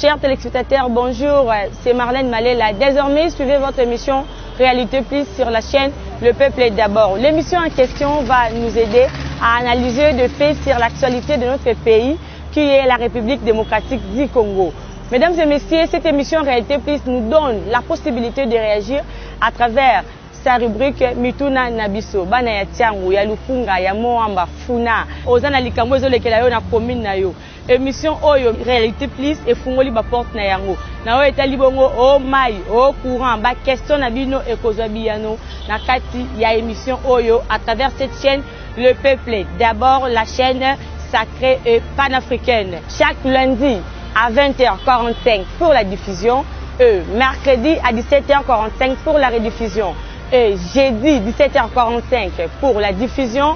Chers téléspectateurs, bonjour, c'est Marlène Malela. Désormais, suivez votre émission Réalité Plus sur la chaîne Le Peuple est d'abord. L'émission en question va nous aider à analyser de faits sur l'actualité de notre pays, qui est la République démocratique du Congo. Mesdames et messieurs, cette émission Réalité Plus nous donne la possibilité de réagir à travers sa rubrique Mituna Nabiso. Bana ya tiangu, ya lufunga, ya moamba, funa. Ozana likambo ezolekela yo na commune na yo. Émission Oyo Réalité Plus et fungoli ba porte na yango. Na oyo etali bongo o mai, o courant, ba question na bino e kozwa biyano na kati ya émission Oyo à travers cette chaîne Le Peuple. D'abord la chaîne sacrée et panafricaine. Chaque lundi à 20h45 pour la diffusion et mercredi à 17h45 pour la rediffusion. Et jeudi 17h45 pour la diffusion,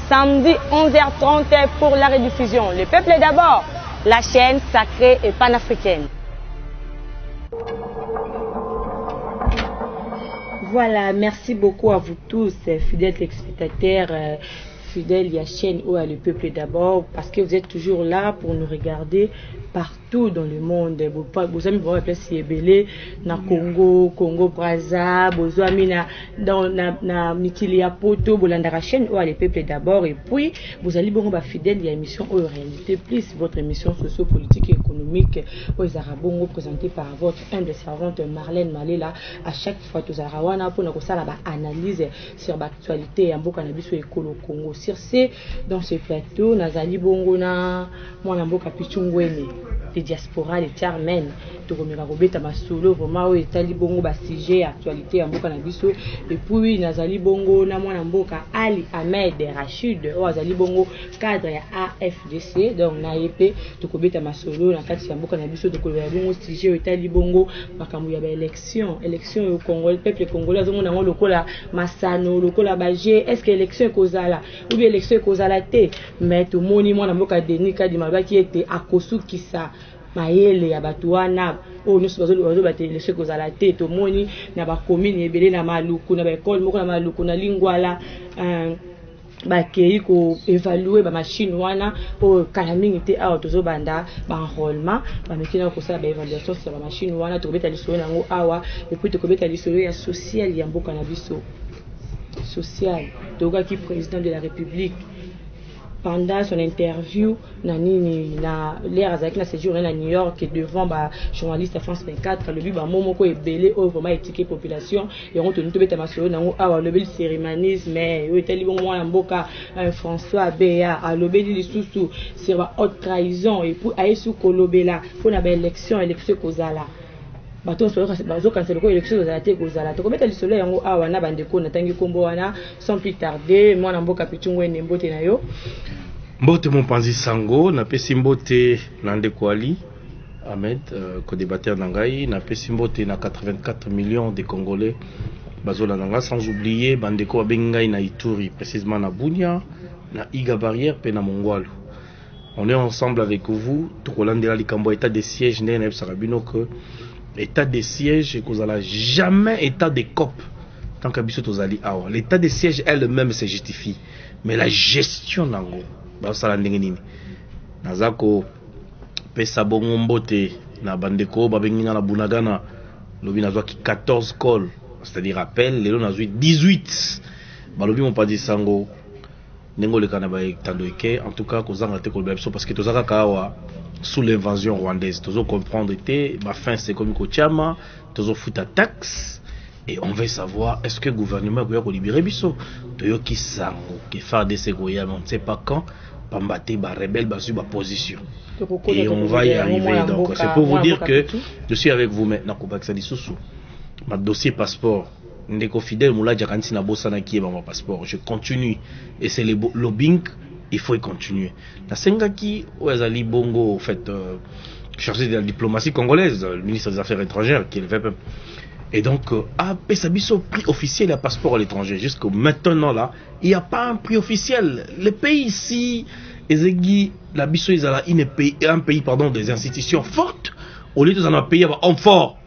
samedi 11h30 pour la rediffusion. Le Peuple est d'abord, la chaîne sacrée et panafricaine. Voilà, merci beaucoup à vous tous, fidèles spectateurs, fidèles à la chaîne ou à Le Peuple d'abord, parce que vous êtes toujours là pour nous regarder partout dans le monde. Vous avez vu place Yébélé, na Congo, Congo Brazza, vous avez dans na Mitilia Poto, Bolanda la chaîne ou à Le Peuple d'abord, et puis vous allez bon fidèles à l'émission ou Réalité Plus, votre émission socio-politique et économique aux Arabongo présentée par votre humble servante Marlène Malela. À chaque fois tous Arawana pour nous faire analyse sur l'actualité en Boka Nabiso et Kolo Congo. Sur ce, dans ce plateau, Nazali Bongo na moi Mboka Pichungwene. Les diaspora, les tiarmen, tu remets Robeta Masolo, vraiment, et Tali Bongo, sujet, actualité, Mboka Nabiso, et puis Nazali Bongo, Namon Mboka, Ali Ahmed, Rachid, Azali Bongo, cadre à AFDC, donc Naïpe, tu Robeta Masolo, la carte Mboka Nabiso, tu Robeta Bongo, sujet, et Tali Bongo, Makamouya, élection au Congo, le peuple congolais, tout le monde a le cola Massano, le cola Bagé, est-ce que l'élection est causale, ou bien l'élection est causale, mais tout le monde, moi, Mboka Denika, Dimaba, qui était à Kosu, qui ça. Mayele ya batuana o nyuso bazo batele chez kozala te to moni na ba commune ebele na maluku na ba école moko na maluku na lingwala ba kei ko évaluer ba machine wana o kala mingi te awa tozo banda ba enrôlement ba mekina ko sala ba évaluation sur ba machine wana to beta lisolo nango awa et puis to beta lisolo ya social ya mboka na biso social toga ki président de la République. Pendant son interview, l'air avec la séjour à New York devant bah journaliste à France 24, le but bah momoko est belé au vraiment étiqueté population et on tourne tout bête à masolo nango awa le bel cérémonisme mais oui tel bon moi mboka François Béa à lobeli li susu c'est ba haute trahison et pour ayesu kolobela pour na ba élection kozala bato so bazo cancel ko élection kozala te kozala to kometa li solo yango awa na bandeko na tangi kombo wana sans plus tarder mwana mboka Pichungwene mbote na yo mbote mon panzi sango na pesi mbote na ndeko Ali Ahmed ko débatteur na ngai na pesi mbote na 84 millions de Congolais bazola nanga sans oublier bandeko babengai na Ituri précisément na Bunia na Iga Barrière pe na Mongwalu. On est ensemble avec vous to kolandela likambo état de siège ndé na Sarabino que état de siège et qu'on a jamais état de COP tant qu'abisso tozali awa l'état de siège elle-même se justifie mais la gestion nango ba sala ndenge nini nazako pesa bongo mbote na bandeko babenginga na Bunagana lobi nazwa ki 14 call c'est-à-dire rappel lelo nazwi 18 balobi mon pas dit sango nengo le kana ba tandoike en tout cas kozanga te ko biso parce que tozaka kawa sous l'invasion rwandaise tozo comprendre te ma fin c'est comme Kochama tozo futa taxe et on veut savoir est-ce que le gouvernement va libérer biso toyoki sango ke FARDC goya on ne sait pas quand pambate ba rebelle ba sur ba position et on va y arriver donc c'est pour vous dire que je suis avec vous maintenant ko baksa disusu ma dossier passeport ndeko fidèle moula jakanti na bossa na kieba mon passeport je continue et c'est le lobbying il faut y continuer. La Sengaki, Ouazali Bongo, en fait, chargé de la diplomatie congolaise, le ministre des Affaires étrangères, qui est le VP. Et donc, à Pessabiso, prix officiel et passeport à l'étranger. Jusqu'au maintenant, là, il n'y a pas un prix officiel. Les pays ici, la Bisso, ils ont un pays, pardon, des institutions fortes. Au lieu de un pays, un fort.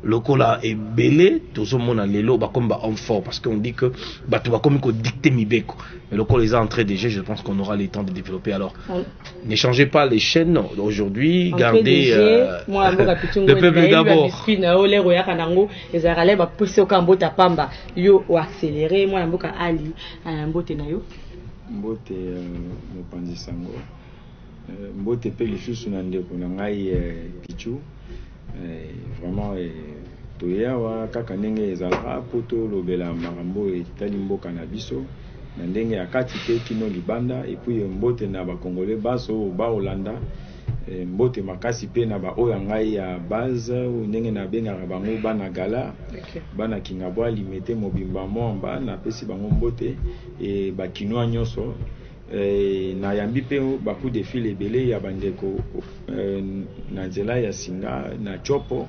lokola ebele tozomona lelo comme homme fort parce qu'on dit que bato comme ko dicter mibeko mais lokola les entrées déjà je pense qu'on aura le temps de développer alors ne changez pas les chaînes aujourd'hui gardez le peuple d'abord yo ou accélérer moi mboka ali mbote na yo mbote mopanzi sango mbote pe lisusu na ndeko na ngai pichu vraiment toyawa kaka ndenge ezalaka po tolobela makambo etali mboka na biso na ndenge ya kati te kino libanda epuis mbote na bakongole baso baolanda mbote makasi pe na baoyo ngai ya base ndenge na bengaka bango bana gala bana kingabwa limete mobimba mwamba na pesi bango mbote e bakinwa nyonso na yambi pe baku de fil ebele ya bandeko na nzela ya singa na chopo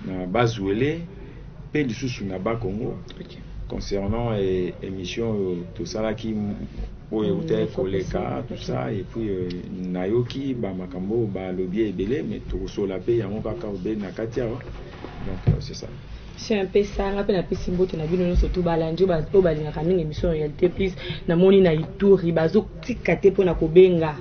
na bazuele pe lisusu na bakongo concernant émission tout ça là qui oyo koleka tout ça et puis nayoki ba makambo ba lobby ebele mais tout sola pe yango kaka obe na katia donc c'est ça. C'est un peu ça, rappelle un peu simbote na bino surtout balanjo ba to balinga mingi émission réalité plus na moni na ituri bazo tikate pona kobenga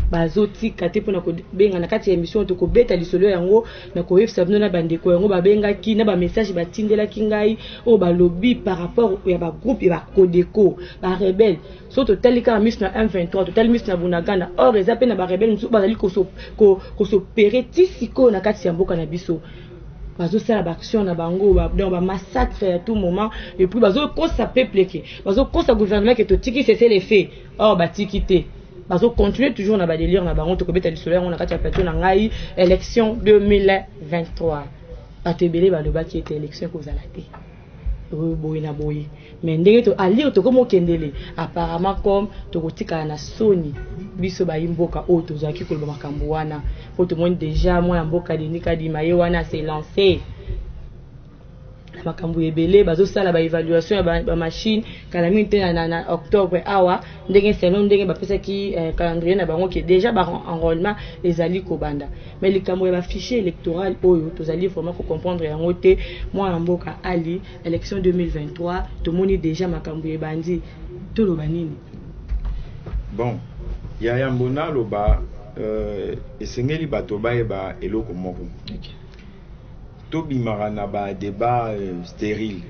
bazo tikate pona kobenga na kati ya émission to kobeta lisolo yango na ko yefsa bino na bandeko yango babenga ki na ba message batindela kingai o ba lobby par rapport ya ba groupe ya ba Codeco ba rebelle surtout telika mis na M23 total mis na Bunagana or eza pe na ba rebelle nsu bazali ko so peretisiko na kati ya mboka na biso bazo sala ba action na bango ba massacre à tout moment et puis bazo kosa peuple ke bazo kosa gouvernement ke to tiki cesser les faits or ba tikité bazo continuer toujours na ba délire na bango to ko beta lisolo on na kati ya plateau na ngai élection 2023 atebele ba loba ki était élection ko zala te boye na boye mais ndenge to ali to komo kendele apparemment comme to kotika na soni biso ba imboka o to zaki ko ba makambo wana po to monde déjà moi ya mboka denika di maye wana s'est lancé na makambo ebele bazo sala ba évaluation ya ba machine kala minute na octobre awa ndenge selon ndenge ba pesa ki calendrier na bango ki déjà ba enrôlement les ali ko banda mais le kambo ya ba fichier électoral oyo to zali vraiment ko comprendre yango te moi ya mboka ali élection 2023 to moni déjà makambo e bandi to lo banini bon ya yambona lo ba esengeli bato ba eloko moko tobimaka na ba débat stérile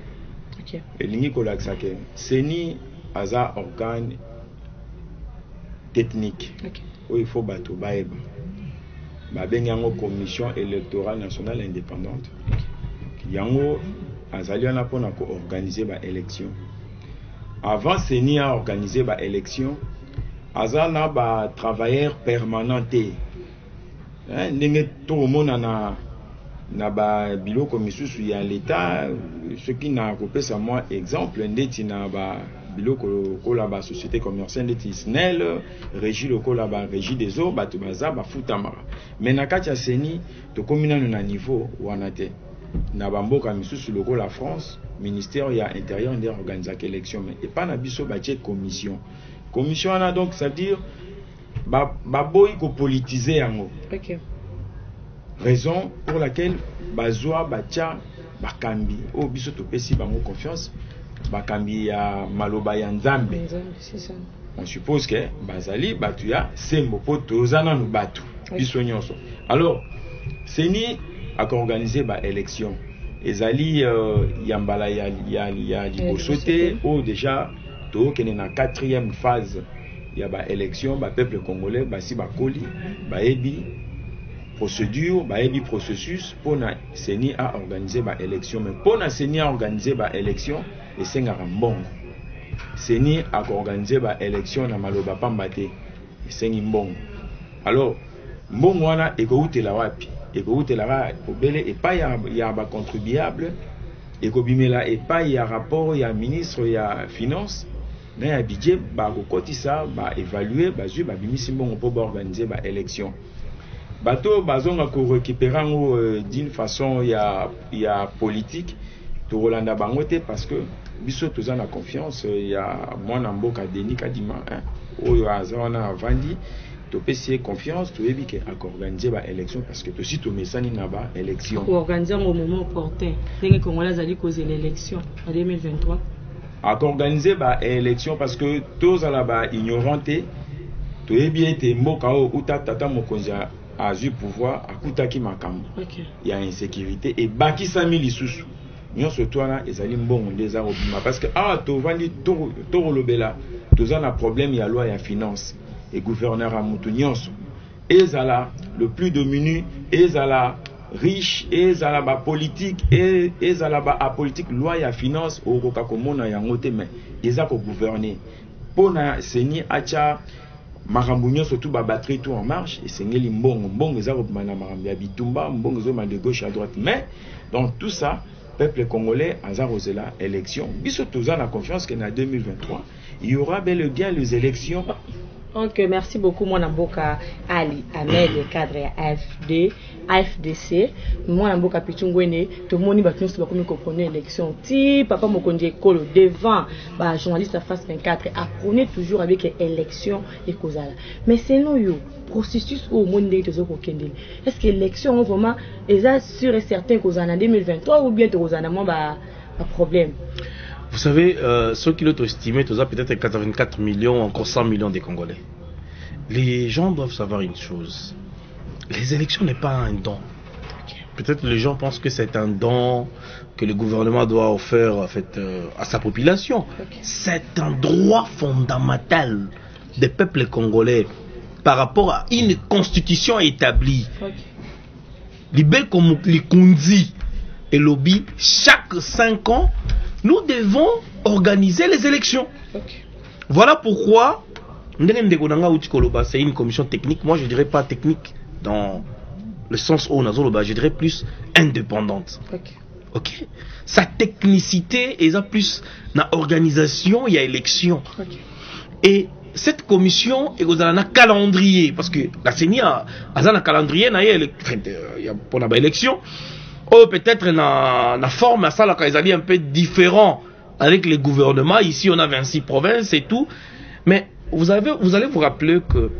elingi kolakisa ke seni aza organe technique oyo il faut bato bayeba babengi yango commission électorale nationale indépendante yango azali wana mpona koorganize ba élection avant seni a organise ba élection aza na ba travailleur permanent te ndenge tokomona na ba biloko misusu ya l'état ce qui na kopesa moi exemple ndeti na ba biloko kola ba société commerciale ndeti SNEL régie lokola ba régie des eaux bato baza bafutamaka mais na kati ya seni tokomi nano na niveau wana te na bamboka misusu lokola France ministère ya intérieur nde organisaka élection mais epa na biso batie commission wana donc ça veut dire baboyi ko politiser yango raison pour laquelle bazwa batia bakambi o biso topesi bango confiance bakambi ya maloba ya nzambe on suppose que bazali batu ya sembo po tozana no batu biso nyonso alors seni a organisé ba élection ezali yambala ya liboso te o déjà to kene na 4e phase ya ba élection ba peuple congolais basi bakoli baebi procédure baebi processus pona seni a organisé ba élection mais pona seni a organisé ba élection esengaka mbongo seni a organisé ba élection na maloba pamba te esengi mbongo alors mbongo wana ekoutela wapi ekoutela obele epai ya ba contribuable ekobimela epai ya rapport ya ministre ya finance na ya budget ba kokotisa ba évaluer bazui ba bimisi mbongo po ba organiser ba élection bato bazonga ko récupérer d'une façon ya politique to Rolanda bango te parce que biso toza na confiance ya mwana mboka Denis Kadima oyo azana avandi topesi confiance toyebi ke akorganiser ba élection parce que tosi tomesani na ba élection organiser au moment opportun ndenge Congolais azali causer l'élection en 2023 akorganiser ba élection parce que tous ala ba ignorante toyebi ete mboka o uta tata mokonzi azui pouvoir akutaki makambo ya insécurité et bakisami lisusu nyonso twana ezali mbongo nde eza kobima parce que tovandi tokolobela toza na problème ya loi ya finance et gouverneur a mutu nyonso ezala le plus dominu ezala riche ezala ba politique ezala ba apolitique loi ya finance okoka komona yango te mais eza ko gouverner pona seni acha makambo nyonso tout ba batterie tout en marche esengeli mbongo eza kobima na makambo ya bitumba mbongo ezoma de gauche à droite mais donc tout ça peuple congolais aza kozela élection biso toza na confiance que na 2023 il y aura bel et bien les élections. Ok, merci beaucoup mon amboka Ali Ahmed cadre AFDC mon amboka Pichungwene tout le monde va tous ba comme comprendre élection ti papa Mokonzi Ekolo devant ba journaliste à face 24 apprenez toujours avec élection et kozala mais c'est nous yo processus au monde de tozoko kendeli est-ce que élection vraiment est sûr et certain kozana en 2023 ou bien kozana mo ba problème. Vous savez, ceux qui l'ont estimé, tu as peut-être 84 millions, encore 100 millions de Congolais. Les gens doivent savoir une chose. Les élections n'est pas un don. Peut-être les gens pensent que c'est un don que le gouvernement doit offrir en fait, à sa population. C'est un droit fondamental des peuples congolais par rapport à une constitution établie. Libé comme les Kundi et lobby, chaque 5 ans, nous devons organiser les élections. Voilà pourquoi c'est une commission technique. Moi je dirais pas technique dans le sens où on a, je dirais plus indépendante. Ok. Sa technicité est plus dans l'organisation, il y a élection. Et cette commission est dans un calendrier parce que la CENI a un calendrier pour la élection. Oh, peut-être la forme à ça là ils allaient un peu différent avec les gouvernements. Ici on a 26 provinces et tout, mais vous allez vous rappeler que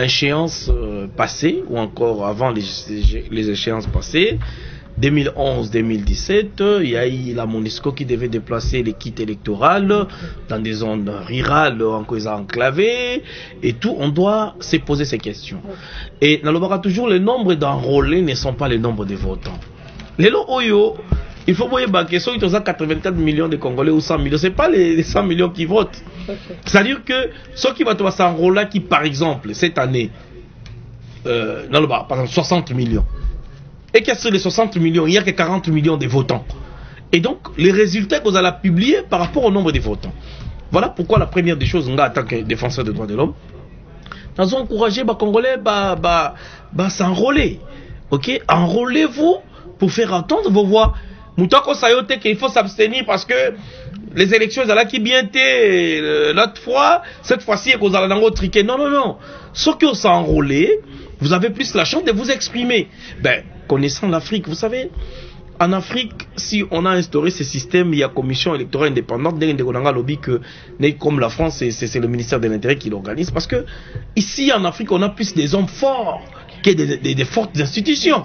échéance passée ou encore avant les échéances passées 2011-2017, il y a eu la MONUSCO qui devait déplacer les kits électoraux dans des zones rurales encore enclavées et tout. On doit se poser ces questions. Et dans le Bara, toujours, le nombre d'enrôlés ne sont pas le nombre de votants. Les lots Oyo, il faut voir que ceux qui ont 84 millions de Congolais ou 100 millions, ce n'est pas les 100 millions qui votent. C'est-à-dire que ceux qui vont s'enrôler, qui par exemple, cette année, dans le Bara, par exemple, 60 millions. Et que sur les 60 millions, il n'y a que 40 millions de votants. Et donc, les résultats que vous allez publier par rapport au nombre de votants. Voilà pourquoi la première des choses, en tant que défenseur des droits de l'homme, nous avons encouragé les Congolais à s'enrôler. Ok? Enrôlez-vous pour faire entendre vos voix. Moutako Sayote qu'il faut s'abstenir parce que les élections, elles qui bien été l'autre fois, cette fois-ci, vous allez dans votre triquet. Non, non, non. Ceux qui ont s'enrôlé, vous avez plus la chance de vous exprimer. Ben, connaissant l'Afrique, vous savez, en Afrique, si on a instauré ce système, il y a commission électorale indépendante, comme la France, c'est le ministère de l'Intérieur qui l'organise, parce que ici en Afrique, on a plus des hommes forts que des fortes institutions.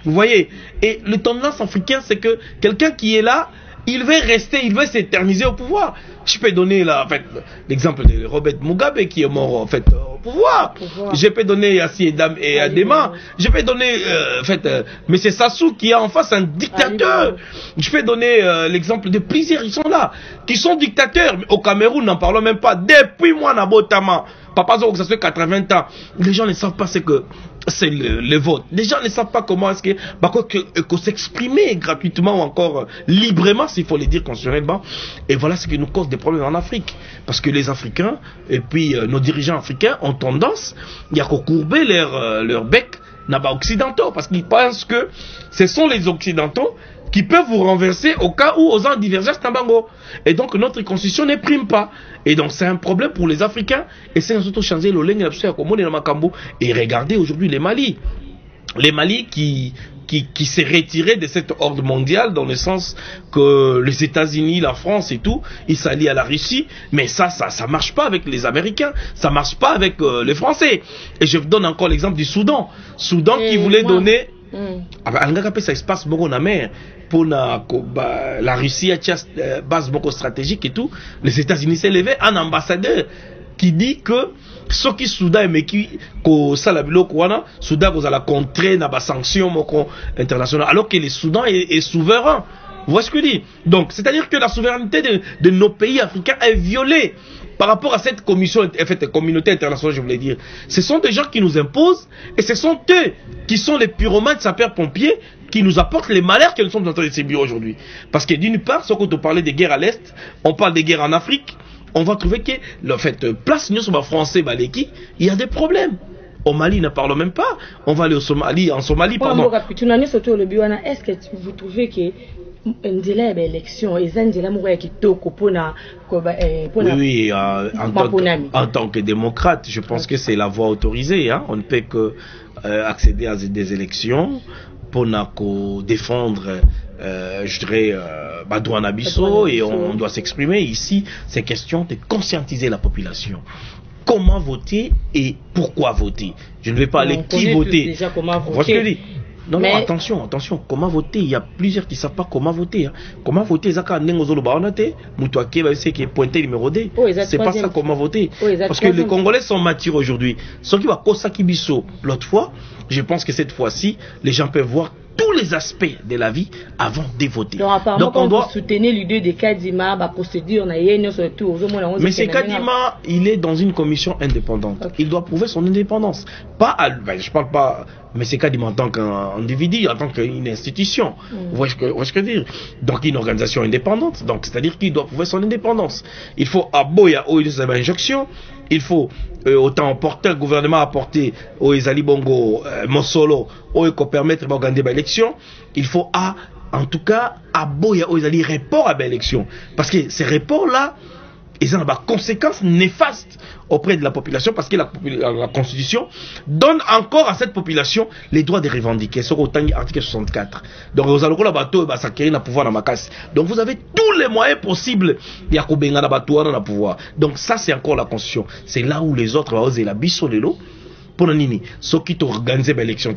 Vous voyez, et le tendance africain, c'est que quelqu'un qui est là, il veut rester, il veut s'éterniser au pouvoir. Je peux donner là, en fait, l'exemple de Robert Mugabe qui est mort en fait au pouvoir. Je peux donner Yassi Edam et Adema. Je peux donner en fait M. Sassou qui est en face un dictateur. Je peux donner l'exemple de plusieurs, ils sont là, qui sont dictateurs. Au Cameroun, n'en parlons même pas. Depuis moi, Nabotama, Papa Zo, que ça fait 80 ans, les gens ne savent pas ce que c'est le vote. Les gens ne savent pas comment est-ce que s'exprimer gratuitement ou encore librement, s'il faut le dire constitutionnellement. Et voilà ce qui nous cause des problèmes en Afrique. Parce que les Africains, et puis nos dirigeants africains ont tendance à courber leur bec là-bas occidentaux. Parce qu'ils pensent que ce sont les occidentaux qui peuvent vous renverser au cas où aux gens divergent Tambango. Et donc notre constitution ne prime pas. Et donc c'est un problème pour les Africains. Et c'est surtout changer le lingue et regardez aujourd'hui les Mali. Les Mali qui qui s'est retiré de cette ordre mondiale, dans le sens que les États-Unis, la France et tout, ils s'allient à la Russie, mais ça marche pas avec les Américains, ça marche pas avec les Français. Et je vous donne encore l'exemple du Soudan. Soudan qui voulait donner ça espace beaucoup na mer pour la Russie a base beaucoup stratégique et tout. Les États-Unis s'est levé un ambassadeur qui dit que ce qui Soudan mais qui ko sala biloko wana Soudan ko la contrer na ba sanction moko internationale alors que le Soudan est souverain. Vous voyez ce que je dis? Donc c'est-à-dire que la souveraineté de nos pays africains est violée par rapport à cette communauté internationale, je voulais dire. Ce sont des gens qui nous imposent et ce sont eux qui sont les pyromanes sapeurs-pompiers qui nous apportent les malheurs que nous sommes en train de subir aujourd'hui. Parce que d'une part, quand on parlait des guerres à l'Est, on parle des guerres en Afrique, on va trouver que, en fait, place nous sur français, il y a des problèmes. Au Mali, ne parlons même pas. On va aller en Somalie, pardon. Est-ce que vous trouvez que élection oui, en tant que démocrate, je pense que c'est la voie autorisée. Hein. On ne peut que accéder à des élections pour défendre, je dirais, Badouana Bisso, et on doit s'exprimer. Ici, c'est question de conscientiser la population. Comment voter et pourquoi voter. Je ne vais pas aller qui voter. Déjà comment voter. Voilà ce que je dis. Non, mais attention, comment voter? Il y a plusieurs qui ne savent pas comment voter. Hein. Comment voter? C'est pas ça comment voter. Parce que les Congolais sont matures aujourd'hui. Ce qui va Kosakibiso l'autre fois, je pense que cette fois-ci, les gens peuvent voir tous les aspects de la vie avant de voter. Donc on doit soutenir l'idée de Kadima, la procédure, mais c'est Kadima, il est dans une commission indépendante. Okay. Il doit prouver son indépendance. Pas je parle pas, mais c'est Kadima en tant qu'individu, en tant qu'une institution. Vous voyez ce que je veux dire? Donc une organisation indépendante. Donc c'est-à-dire qu'il doit prouver son indépendance. Il faut aboya ou une injonction. Il faut autant apporter, le gouvernement apporter au Ezali Bongo, Mosolo, au permettre d'organiser l'élection. Il faut en tout cas aboya au Ezali report à l'élection. Parce que ces reports-là, ils ont des conséquences néfastes auprès de la population parce que la Constitution donne encore à cette population les droits de revendiquer. C'est l'article 64. Donc, vous allez pouvoir donc, vous avez tous les moyens possibles de pouvoir. Donc, ça, c'est encore la Constitution. C'est là où les autres vont oser la biso de l'eau. Ceux qui organisent l'élection,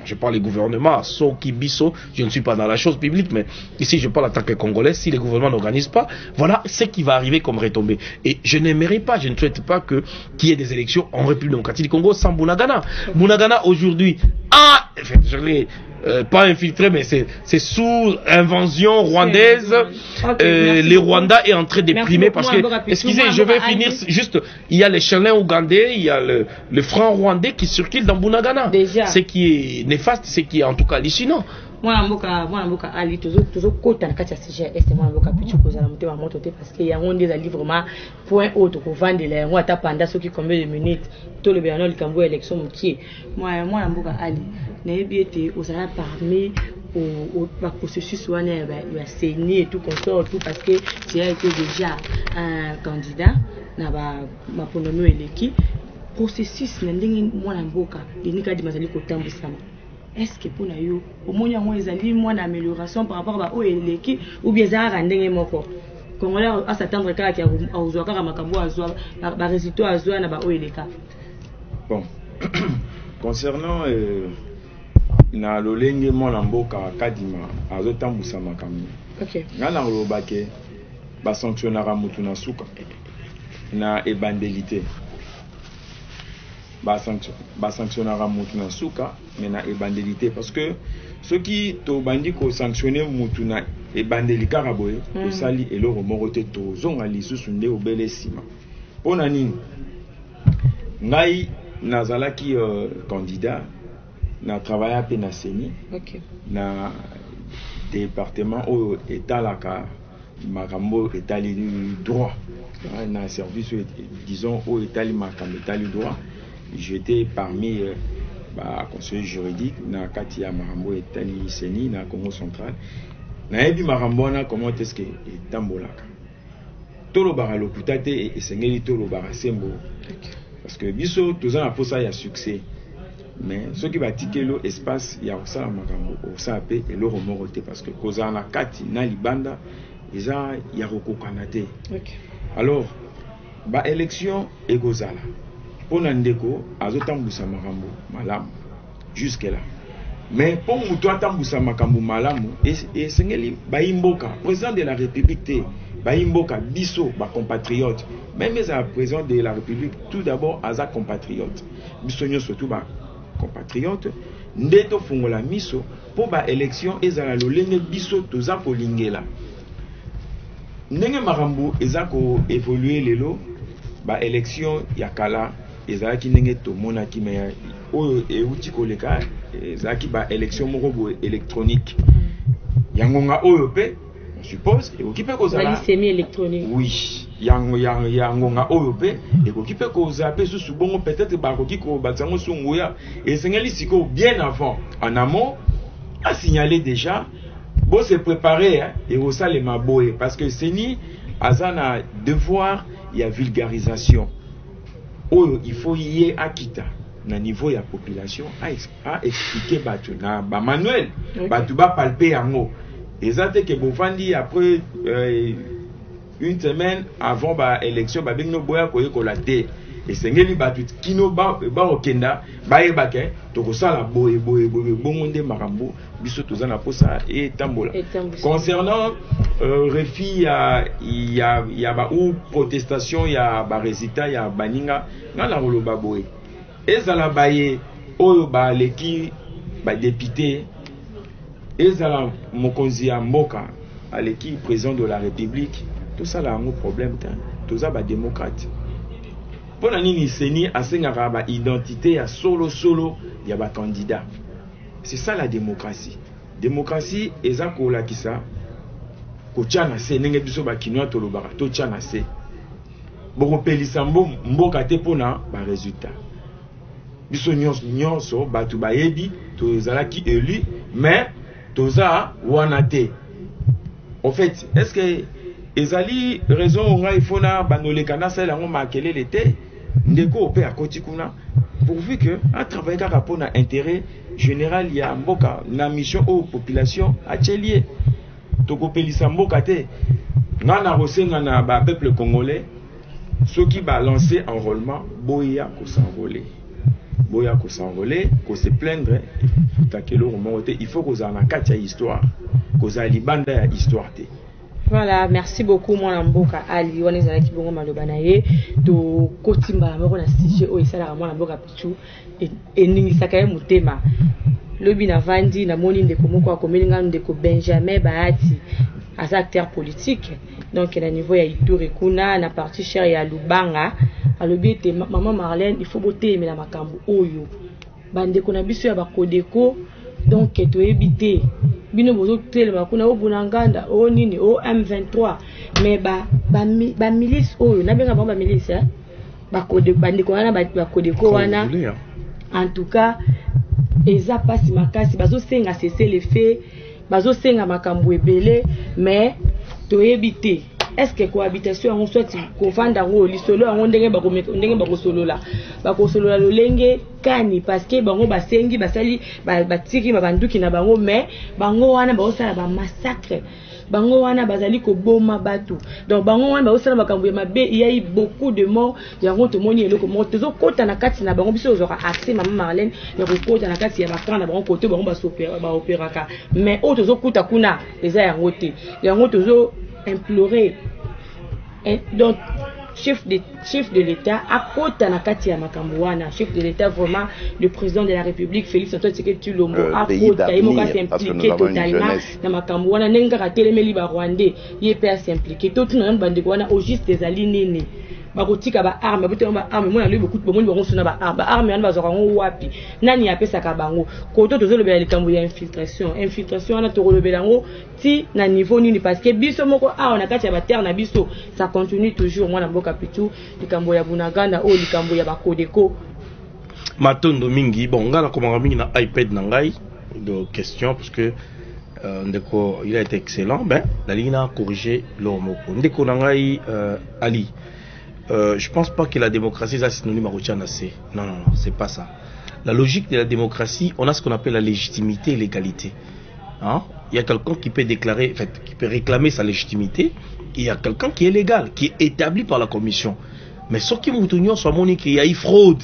je parle du gouvernement, ceux qui biso, je ne suis pas dans la chose publique, mais ici je parle en tant que Congolais, si le gouvernement n'organise pas, voilà ce qui va arriver comme retombée. Et je n'aimerais pas, je ne souhaite pas qu'il y ait des élections en République démocratique du Congo sans Bunagana. Bunagana aujourd'hui pas infiltré, mais c'est sous invasion rwandaise. Les Rwandais est en train de déprimer parce que, excusez, je vais finir juste, il y a les chalins ougandais, il y a le franc rwandais qui circule dans Bunagana. Ce qui est néfaste, ce qui est en tout cas hallucinant. Mwana mboka ali toujours kota na kati ya CGS mwana mboka pichu kozala motema moto te parce que ya ngonde za livrement point autre ko vandela yango ata panda soki combien de minutes to le béano likambo élection mokie mwana mboka ali na yebi ete ozala parmi au processus wana ya CENI et tout consort tout parce que tu as été déjà un candidat na ba maponono eleki processus na ndenge mwana mboka denika di mazali ko tambusama. Est-ce que pour nous, au moins il y a une amélioration par rapport à l'éleki ou bien ça a rendu moko. Congolais à s'attendre qu'à qu'il y a aux oies makambo à zoa, par résultat à zoa na ba oeleka. Bon, concernant na lolenge mwana mboka kadima azotambusa makambo. OK. Ngana lobake ba sanctionnera mutu na suka na ebandelité. Ba sanctionnera mutu na suka mais na ebandelité parce que ceux qui to bandi ko sanctionner mutu na ebandelika raboye to sali eloro morote to zonga lisusu nde obele sima pona nini ngai nazalaki candidat na travailler pe na CENI. OK. Na département au etalaka makambo etali droit na service disons au etali makambo etali droit. J'étais parmi conseillers juridiques na kati ya makambo etali CENI na Congo central. Na yebi makambo na comment est-ce que etambolaka. Tolo bara lokuta te esengeli tolo bara sembo. Parce que biso tozana posa ya succès. mais ceux qui va tiquer l'espace il y a ça la makambo ça appelle et le remoroté parce que causa na kati na libanda déjà il y a recocanate. Alors ba élection et gozala pour nandeko azotambusa makambo malamu jusque là mais pour muto atambusa makambo malamu et sengeli ba imboka président de la République Baimboka biso ba compatriotes même les président de la République tout d'abord aza compatriotes biso nyo surtout ba compatriotes ndeto fungola miso pour ba élection ezala lolenge biso toza ko lingela ndenge makambo ezako évoluer lelo ba élection ya kala ezala ki ndenge to mona ki me oyo euti koleka ezaki ba élection moko bo électronique yangonga oyo pe on suppose et occupé kozala semi-électronique. Oui, yangonga oyope et occupé kozala pe sous bongo peut-être ba koki ko batsango sunguya et sengeli siko bien avant en amont a signalé déjà bon se préparer hein, et au sale maboé parce que seni azana devoir il y a vulgarisation oyo il faut y akita na niveau ya population a expliquer batu na ba manuel batu ba palper yango. Exactement que Bofandi après une semaine avant ba élection ba bingno boya koye kolate et sengeli batu kino ba okenda ba yebake to kosala boye bongonde makambo biso tozana posa et tambola concernant refi ya ba ou protestation ya ba résultat ya baninga ngala ngoloba boye ezala baye oyo ba leki ba député ezala mokonzi ya mboka aleki président de la République tout ça là un problème tout ça ba démocrate pona nini seni asengaka ba identité ya solo ya ba candidat c'est ça la démocratie eza kola kisa ko tchana se ndenge biso ba kinwa to lobaka to tchana se boko pelisa mboka te pona ba résultat biso nyonso batu ba yebi to zalaki élu mais toza wanate. En fait, est-ce que ezali raison on il faut na banolekana ça la makele l'été ndeko pe akoti kuna pourvu que à travailler ka pour na intérêt général ya mboka na mission aux population atelier toko pelisa mboka te ngana rosenga na ba peuple congolais ceux qui ba lancer enrôlement boya ko s'envoler ko se plaindre il faut qu'on en a quatre histoire qu'on a libanda ya histoire te. Voilà, merci beaucoup mon mboka ali wana ezala ki bongo maloba na ye to kotimba moko na sujet o esala mwana mboka pichu eningisaka ye mutema lobi na vandi na moni ndeko moko akomelinga ndeko Benjamin Bahati as acteur politique donc na niveau ya Ituri kuna na parti cher ya Lubanga alobi ete maman Marlène il faut boter mais la makambo oyo bande kona biso ya bakodeko donc to ebité bino bozo telema kuna obunanganda o nini o M23 mais ba milice oyo na benga ba milice hein bakodeko bande kona bakodeko wana en tout cas eza pasi makasi bazo senga cesser les faits bazo senga makambo ebele mais to ebité. Est-ce que cohabitation on souhaite qu'on vende en lisolo on ndenge ba solola lolenge kani parce que bango basengi basali batiki babanduki na bango mais bango wana ba osala ba massacre bango wana bazali ko boma batu donc bango wana ba osala makambo ya mabe il y a eu beaucoup de morts yango to moni eloko mo tezo kota na kati na bango biso ozora accès maman Marlène ya ko kota na kati ya bakana na bango côté bango ba opéraka mais o tezo kuta kuna eza yango te yango tozo implorer et donc chef de l'État à côté na kati ya makambo wana chef de l'État vraiment le président de la République Félix Antoine Tshisekedi Tshilombo à côté imoka s'impliquer totalement na makambo wana nenga ka telemeli ba Rwandais yepé s'impliquer tout na bandeko wana au juste des alinene bakotika ba arme bote ba arme mona lui beaucoup bomoni bango sona ba arme wana bazora ngo wapi nani apesa ka bango koto tozo lobela likambo ya infiltration wana to lobela ngo ti na niveau nini parce que biso moko na kati ya ba terre na biso ça continue toujours mwana mboka pitu likambo ya bunaganda o likambo ya bakodeko matondo mingi bon ngala komanga mingi na iPad na ngai de questions parce que ndeko il a été excellent ben la ligne a corrigé l'homo ndeko na ngai Ali. Je pense pas que la démocratie est synonyme à Routianacé. Non, c'est pas ça. la logique de la démocratie, on a ce qu'on appelle la légitimité et l'égalité. Hein? Il y a quelqu'un qui peut déclarer, en fait, qui peut réclamer sa légitimité, et il y a quelqu'un qui est légal, qui est établi par la commission. Mais ce qui m'a soit monique, il y a eu fraude,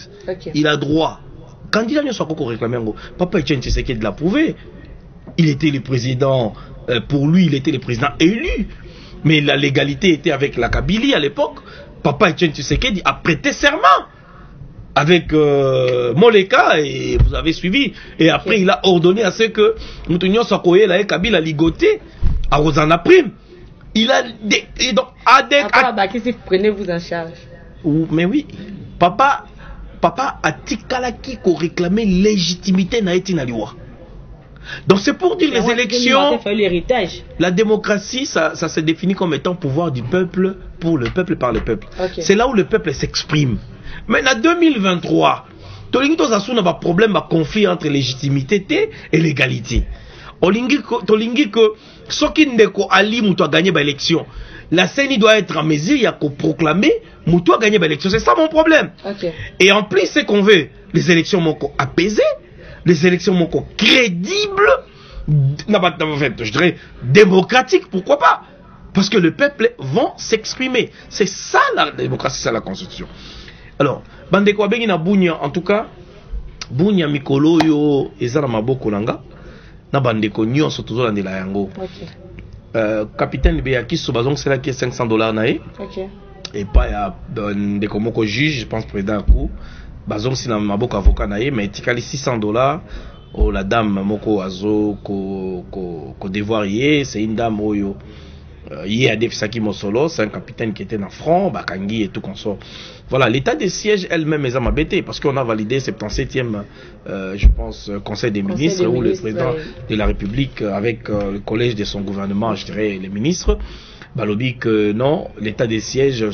il a droit. Candidat ne soit pas réclamé, Papa Etienne Tshisekedi l'a prouvé. Il était le président, pour lui, il était le président élu. Mais la légalité était avec la Kabylie à l'époque. Papa Etienne Tshisekedi a prêté serment avec Moleka et vous avez suivi. Et après, il a ordonné à ce que Moutounion Sakoye, la Kabila, ligoté à Rosana Prime. Il a prenez-vous en charge. Mais oui, papa a tikalaki qu'on réclamait légitimité na etina liwa. Donc c'est pour dire les élections, la démocratie, ça se définit comme étant pouvoir du peuple, pour le peuple, par le peuple. C'est là où le peuple s'exprime. Mais en 2023, tolingi tozasuna ba problème, ba conflit entre légitimité et l'égalité. Tolingi que soki ndeko ali muto a gagné ba élection. La CENI doit être en mesure de proclamer muto a gagné ba élection. C'est ça mon problème. Et en plus, c'est qu'on veut les élections moko apaisées, les élections moko crédibles, je dirais démocratiques, pourquoi pas? Parce que le peuple va s'exprimer. C'est ça la démocratie, c'est ça la constitution. Alors, bandeko bengi na bunya, en tout cas, bunya mikolo yo ezala maboko nanga, na bandeko nyonso tozolandela yango. Capitaine Béaki Sobazong c'est là qui est $500 nae. Et pas ya ndeko moko juge, je pense président coup. Bazong si na maboko avocat nae, mais tikali $600. Oh la dame moko azo ko devoir yé, c'est une dame oyo. Yé a Defisaki Mosolo, c'est un capitaine qui était dans front, Bakangi et tout consort. Voilà, l'état des sièges elle-même est à m'abêter parce qu'on a validé 77e, je pense, Conseil des ministres où le président de la République, avec le collège de son gouvernement, je dirais les ministres, balobi que non, l'état des sièges,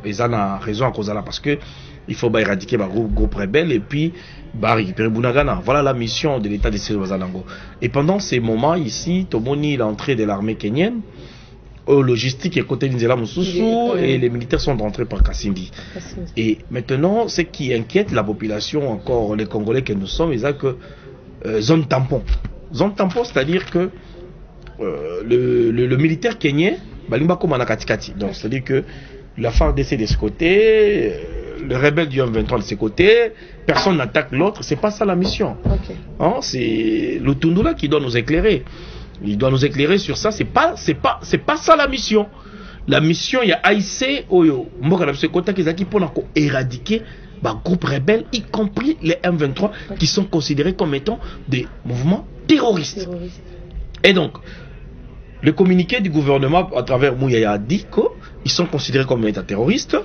ils ont raison à cause de là parce que il faut éradiquer le groupe rebelle et puis récupérer Bunagana. Voilà la mission de l'état des sièges de Zanango. Et pendant ces moments ici, Tomoni, l'entrée de l'armée kenyenne, logistique et côté Nzela Moussoussou et les militaires sont rentrés par Kassindi. Et maintenant, ce qui inquiète la population, encore les Congolais que nous sommes, c'est que zone tampon. Zone tampon, c'est-à-dire que le militaire kenyan, Balimba Komana Katikati. Donc, c'est-à-dire que la FARDC de ce côté, le rebelle du M23 de ce côté, personne n'attaque l'autre. C'est pas ça la mission. Hein, c'est le Tundula qui doit nous éclairer. Il doit nous éclairer sur ça. C'est pas ça la mission. La mission, il y a AIC, Oyo, Mboka qui pour éradiquer les groupes rebelles, y compris les M23, qui sont considérés comme étant des mouvements terroristes. Et donc, le communiqué du gouvernement à travers Mouyaya dit qu'ils sont considérés comme étant terroristes.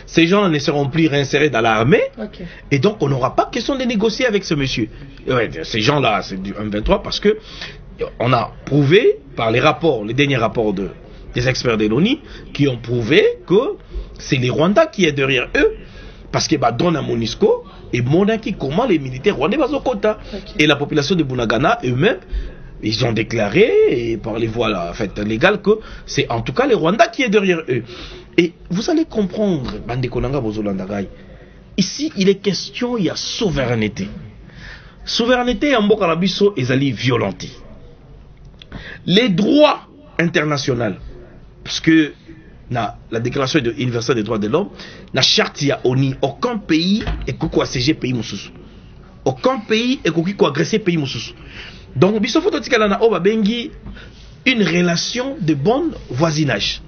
Ces gens ne seront plus réinsérés dans l'armée. Et donc, on n'aura pas question de négocier avec ce monsieur. Ces gens-là, c'est du M23 parce que on a prouvé par les rapports, les derniers rapports des experts de l'ONU qui ont prouvé que c'est les Rwandais qui est derrière eux parce que donne à Monisco et Monaki comment les militaires rwandais vont au quota et la population de Bunagana eux-mêmes ils ont déclaré et par les voies en fait, légales que c'est en tout cas les Rwandais qui est derrière eux. Et vous allez comprendre ici il est question il y a souveraineté en Mbokarabiso et Zali violenté. Les droits internationaux, parce que la déclaration universelle des droits de l'homme, la charte ya ONU, aucun pays est quoi siéger pays moussous. Aucun pays est quoi agresser pays moussous. Donc, biso faut na oba bengi une relation de bon voisinage.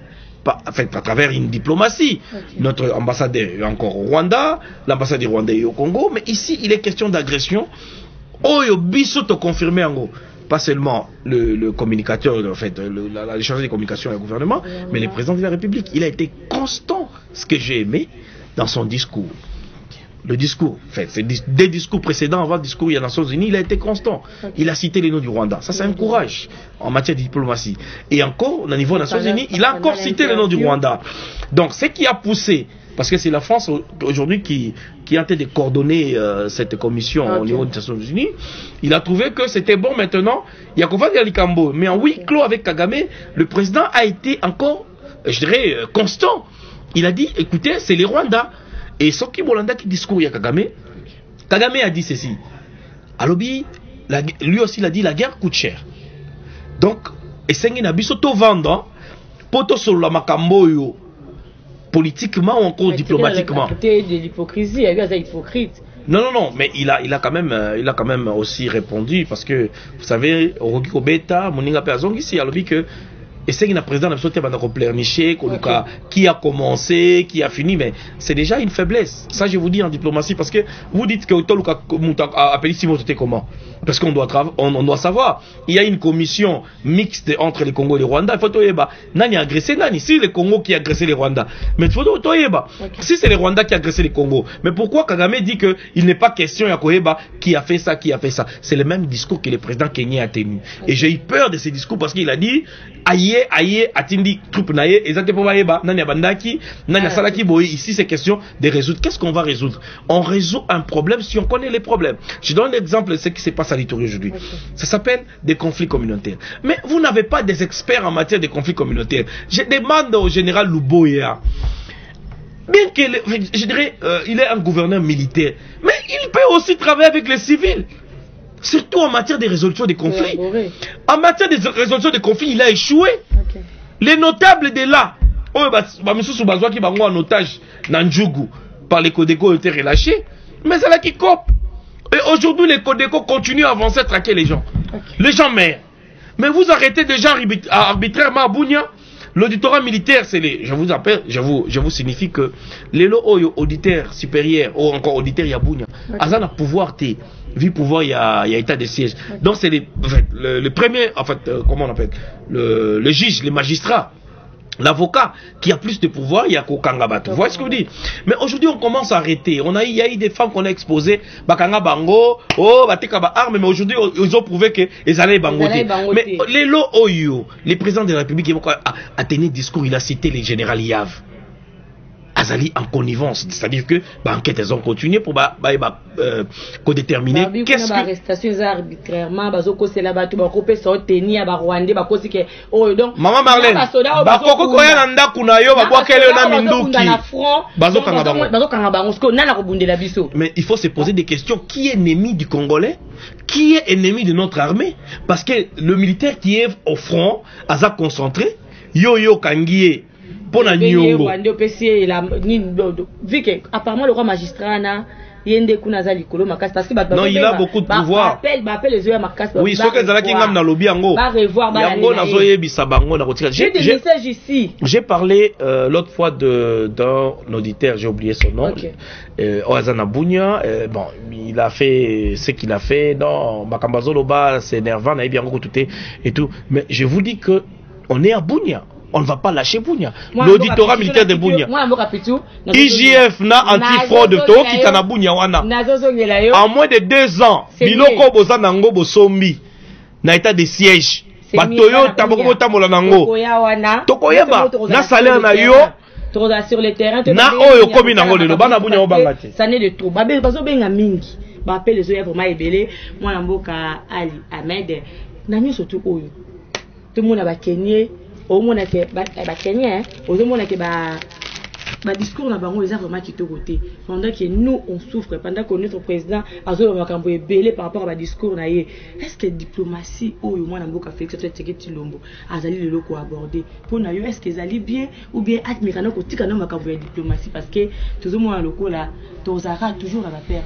En fait, à travers une diplomatie. Notre ambassadeur est encore au Rwanda, l'ambassade du Rwanda est au Congo, mais ici il est question d'agression. Oyo biso to confirmé en gros. Pas seulement le communicateur, en fait, le chargé des communications et le gouvernement, mais le président de la République. Il a été constant, ce que j'ai aimé dans son discours. Le discours, en fait, c'est des discours précédents, avant le discours il y a Nations Unies, il a été constant. Il a cité les noms du Rwanda. Ça, c'est un courage en matière de diplomatie. Et encore, au niveau des Nations Unies, il a encore cité les noms du Rwanda. Donc, ce qui a poussé, parce que c'est la France aujourd'hui qui a été de coordonner cette commission au niveau des Nations Unies. Il a trouvé que c'était bon maintenant. Il y a Kofa Likambo. Mais en huis clos avec Kagame, le président a été encore, je dirais, constant. Il a dit, écoutez, c'est les Rwandais. Et ce qui Bolanda qui discours il y a Kagame a dit ceci. Alobi, lui aussi il a dit la guerre coûte cher. Donc, et c'est un abisso to vendre poto sur la makambo politiquement ou encore diplomatiquement. C'est de l'hypocrisie, il y a des hypocrites. Non, mais il a quand même aussi répondu parce que vous savez, Rogi Kobeta, Moninga Peazong ici, Alobi que et c'est un président qui a commencé, qui a fini, mais c'est déjà une faiblesse. Ça, je vous dis en diplomatie, parce que vous dites que comment? Parce qu'on doit savoir. Il y a une commission mixte entre les Congo et le Rwanda. Il faut toyeba. Nani a agressé Nani? Si le Congo qui a agressé le Rwanda. Mais il faut toyeba. Si c'est le Rwanda qui a agressé le Congo. Mais pourquoi Kagame dit que il n'est pas question à Koyeba qui a fait ça, qui a fait ça? C'est le même discours que le président kenyan a tenu. Et j'ai eu peur de ces discours parce qu'il a dit aïe, atindi troupe naïe, exactement pour Baïba, nani bandaki, nani salaki boy. Ici, c'est question de résoudre. Qu'est-ce qu'on va résoudre? On résout un problème si on connaît les problèmes. Je donne l'exemple de ce qui se passe à l'Itourie aujourd'hui. Ça s'appelle des conflits communautaires. Mais vous n'avez pas des experts en matière de conflits communautaires. Je demande au général Luboya, bien qu'il, je dirais, il est un gouverneur militaire, mais il peut aussi travailler avec les civils. Surtout en matière de résolution des conflits. En matière de résolution des conflits, il a échoué. Les notables de là, qui va en otage Nanjougou par les Codeco ont été relâchés, mais c'est là qui cope. Et aujourd'hui, les Codeco continuent à avancer, à traquer les gens. Les gens meurent. Mais vous arrêtez déjà arbitrairement à Bounia. L'auditorat militaire, c'est les. Je vous appelle, je vous signifie que les auditeurs supérieurs, ou encore auditeurs Yabounia, Azana pouvoir T. Vu pouvoir, il y a état de siège. Donc c'est le premier, en fait, comment on appelle, le juge, les magistrats, l'avocat qui a plus de pouvoir, il y a Kokangabato. Vous voyez ce que je vous dis? Mais aujourd'hui, on commence à arrêter. Il y a eu des femmes qu'on a exposées, Bakanga Bango, Batekaba armes, mais aujourd'hui, ils ont prouvé que les allaient bangoter. Mais les lots Oyo, le président de la République, a tenu discours, il a cité les généraux Yav. Azali en connivence, c'est-à-dire que enquête elles ont continué pour déterminer qu'est-ce que arrestation arbitrairement bazoko c'est là batu bakopé so tenir ba Rwandais bakosi ke donc Maman Marlène bakoko koya na ndaku na yo babwakele na minduki bazokanga bango sko nana kobundela biso. Mais il faut se poser des questions. Qui est ennemi du Congolais? Qui est ennemi de notre armée? Parce que le militaire qui est au front aza concentré yo kangié pour la nyongo vu que apparemment le roi magistrat na yende kuna za likolo makasi parce que non il a beaucoup de pouvoir appelle les yeux makasi oui ce que zalaki ngam na lobi yango va revoir yango nazo yebisa bango na kotika. J'ai des messages ici. J'ai parlé l'autre fois d'un auditeur, j'ai oublié son nom, Oazana Bounia. Bon, il a fait ce qu'il a fait dans Makambazoloba, c'est énervant, na bien tout et tout, mais je vous dis que on est à Bounia. On ne va pas lâcher Bounia. L'auditorat militaire de Bounia. IGF na anti-fraude to qui t'a Bounia wana. En moins de 2 ans, biloko boza nango bosombi na état de siège. Batoyo taboko tamola nango. Tokoyeba na salaire na yo. Sur le terrain. Na oyo komi nango lelo bana Bounia obangati. Ça n'est de trop. Babé bazo benga mingi. Ba appelle les oya vraiment ebelé. Moi mboka Ali Ahmed. Na nyo surtout oyo. Tout le monde a bakenye. Au moins que Kenya, au moins que discours na bango les vraiment qui te côté pendant que nous on souffre pendant que notre président a zoé belé par rapport à discours na ye. Est-ce que diplomatie ou au moins na mboka Félix Tshisekedi-Tshilombo azali le loko aborder pour na yo est-ce qu'ils allaient bien ou bien admirano ko tika na makambo ya diplomatie parce que toujours moi loko là tozara toujours à la paire.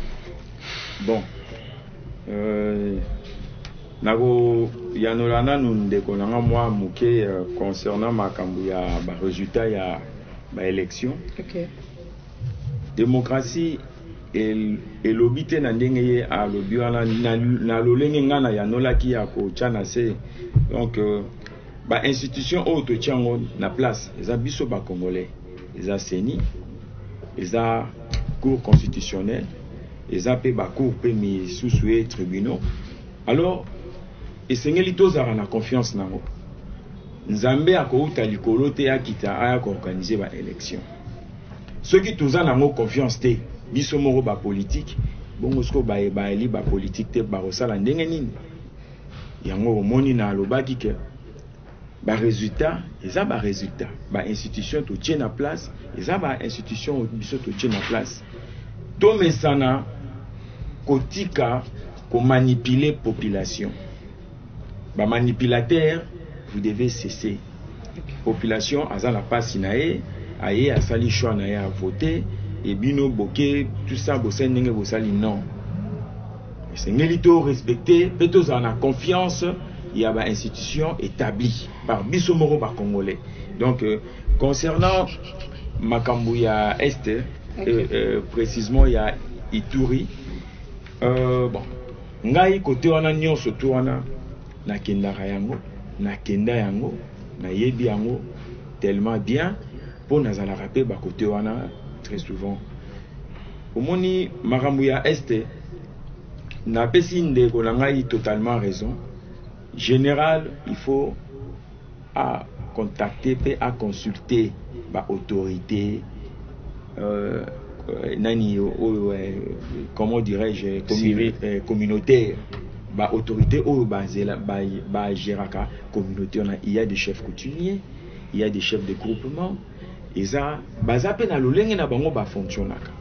Bon Nago yanolana nundeko nanga moi muke concernant makambo ya ba résultat ya ba élection. Démocratie et lobité na ndenge ye a lobi wana na lolenge ngana yanola ki ya ko tchana se donc ba institution auto tchango na place les abiso ba congolais les a CENI les a cour constitutionnelle les a pe ba cour pe mi sous tribunaux. Alors et sengeli tozara na confiance nango nzambe akouta likolo te akita aya ko organiser ba élection ceux qui toza nango confiance te biso moko ba politique bongo sko ba eli ba politique te ba rosala ndenge nini yango omoni na lobaki ke ba résultat eza ba résultat ba institution to tient na place eza ba institution biso to tient na place to mesana kotika qu'on manipuler population. Bah manipulateur, vous devez cesser. Population, à la passe inae, aye à sali choix nae à voter, et bino boké, tout ça, bossé n'enge bossali non. C'est mérito respecté, peut-être en a confiance, il y a une institution établie par Bissomoro par Congolais. Donc, concernant Makambouya Est, précisément il y a Ituri, bon, ngai côté on a nyon surtout on a na kenda yango, na kenda yango, na yebi yango tellement bien pour nous en rappeler ba côté on a très souvent. Au moni Makambouya Est, na pesi ndeko na ngai totalement raison. Général, il faut à contacter et à consulter l'autorité comment dirais-je communautaire, autorité communauté. Il y a des chefs coutumiers, il y a des chefs de groupement, et ça na lolenge na bango ba fonctionnaka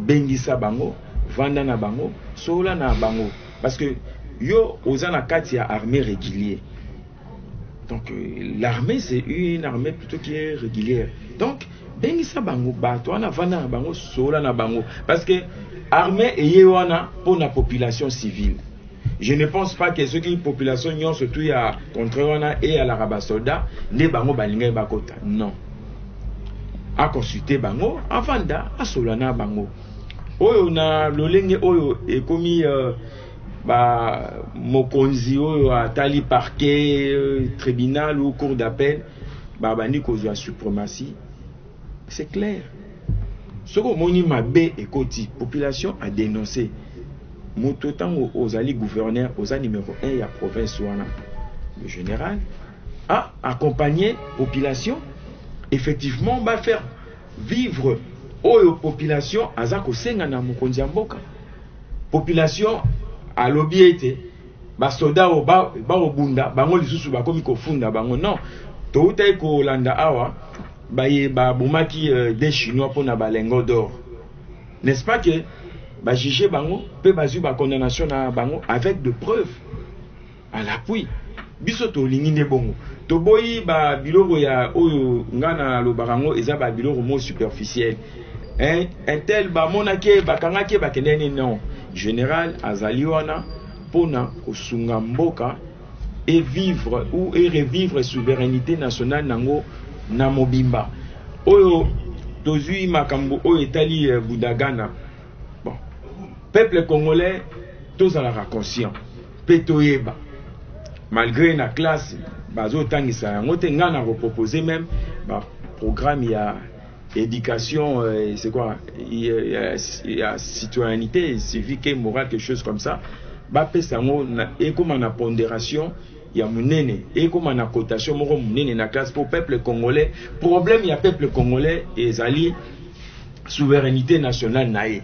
bengisa bango vanda na bango sola na bango parce que yo ozana kati ya armée régulière. Donc l'armée c'est une armée plutôt qui est régulière. Donc bengisa bango bato wana vanda na bango sola na bango parce que armée eye wana pour la population civile. Je ne pense pas que ceux qui population nyon surtout ya contre wana et à la rabat soldat ne bango balinga bakota. Non. A consulter bango avant da a sola na bango. Oyo na lolenge oyo ekomi mokonzi oyo atali parquet tribunal ou cour d'appel bani kozwa suprématie, c'est clair. Ce que moni mabe ekoti population a dénoncé moto tango ozali gouverneur oza numéro 1 ya province wana le général a accompagné population effectivement va faire vivre oyo population aza kosenga na mokonzi ya mboka. Population a lobby été basoda o ba obunda bango lisusu bakomi kofunda bango non to utai ko landa awa baye ba bomaki des chinois pour na balengo d'or, n'est-ce pas que ba juger bango pe bazu ba condamnation na bango avec de preuves à l'appui. Biso to lingi ne bongo to boyi ba biloko ya oyo ngana lo barango eza ba biloko mo superficiel un tel ba monake ba kangake ba kenene non. Général Azaliwana pona kosunga mboka et vivre ou et revivre souveraineté nationale nango na mobimba oyo tozui makambo oyo etali Budagana. Bon, peuple congolais tous à la conscient petoyeba malgré la classe bazo tangisa yango te ngana reproposer même ba programme ya éducation, c'est quoi, il y a citoyenneté civique et morale, quelque chose comme ça. Et comme on a pondération, il y a munene, et comme on a cotation, munene na classe pour peuple congolais. Problème, il y a peuple congolais et zali souveraineté nationale nae.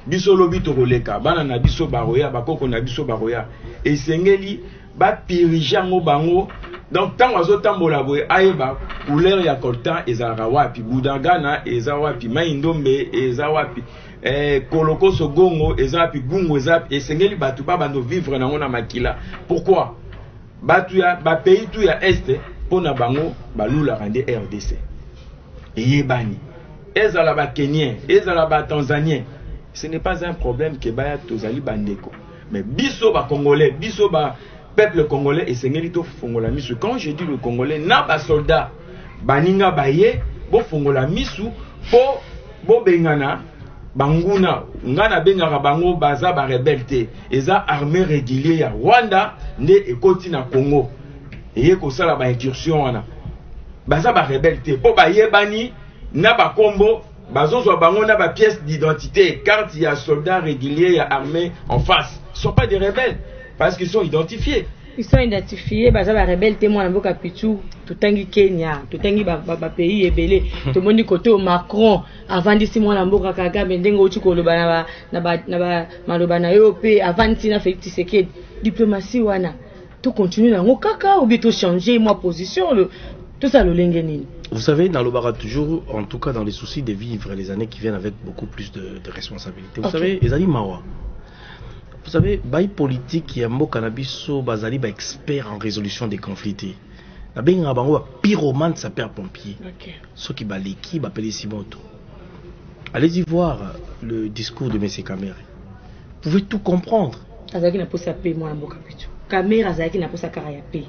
Biso lobi toroleka, bana na biso baroya, bakoko na biso baroya. Et sengeli ba pirijango bango. Donc tant oiseau tambola boy aeba couleur ya coltan ezara wapi Budagana eza wapi Maindombe eza wapi koloko sogongo eza wapi gungo eza wapi esengeli batu ba bando vivre na ngona makila. Pourquoi batu ya ba pays tout ya est pona bango balula rende RDC eyebani ezala ba Kenyan ezala ba Tanzanien, ce n'est pas un problème que baya tozali bandeko mais biso ba Congolais biso ba peuple congolais et sengelito fongola misu. Quand je dis le congolais na ba soldat baninga baye bo fongola misu po bo bengana banguna ngana bengaka bango baza ba rebelle eza armée régulière ya Rwanda nde ekoti na Congo eye ko sala ba incursion wana baza ba rebelle po baye bani na ba kombo bazozwa bango na ba pièce d'identité carte ya soldat régulier ya armée en face. Ce sont pas des rebelles parce qu'ils sont identifiés. Ils sont identifiés, baza ba rebelle témoin na boka pichu, tutangi Kenya, tutangi ba pays ebele. To moni côté Macron avant d'ici moi na boka Kagame ndengo uchi ko loba na ba maloba na yo pe avant tina Félix Tshisekedi. Diplomatie wana. To continue na ngokaka ou bien to changer moi position tout ça le lengeni. Vous savez, dans le Bara toujours, en tout cas dans les soucis de vivre les années qui viennent avec beaucoup plus de responsabilités. Vous savez, Ezali Mawa. Vous savez, bail politique y a mot cannabiso bazali ba expert en résolution des conflits. La benga bango pyromane sapeur pompier. OK. Ceux qui baliki ba pele Simoto. Allez-y voir le discours de M. Kamere. Vous pouvez tout comprendre. Azaki na posa pe moi mboka pitu. Kamere azaki na posa kara ya pe.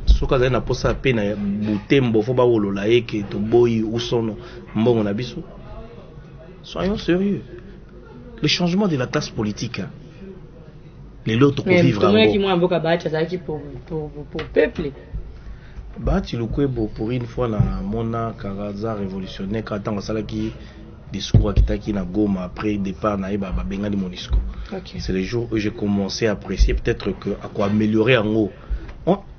Soka azaki na posa pe na butembo fo ba wolola eke to boyi usono mbongo na biso. Soyons sérieux. Le changement de la classe politique. Les lots pour vivre en qui moi mboka ba azaki pour peuple. Bah tu le kwebo pour une fois na mona karaza révolutionnaire quand on sala qui discours qui na Goma après départ na ba benga de Monisco. Okay. C'est les jours où j'ai commencé à apprécier peut-être que à quoi améliorer en haut.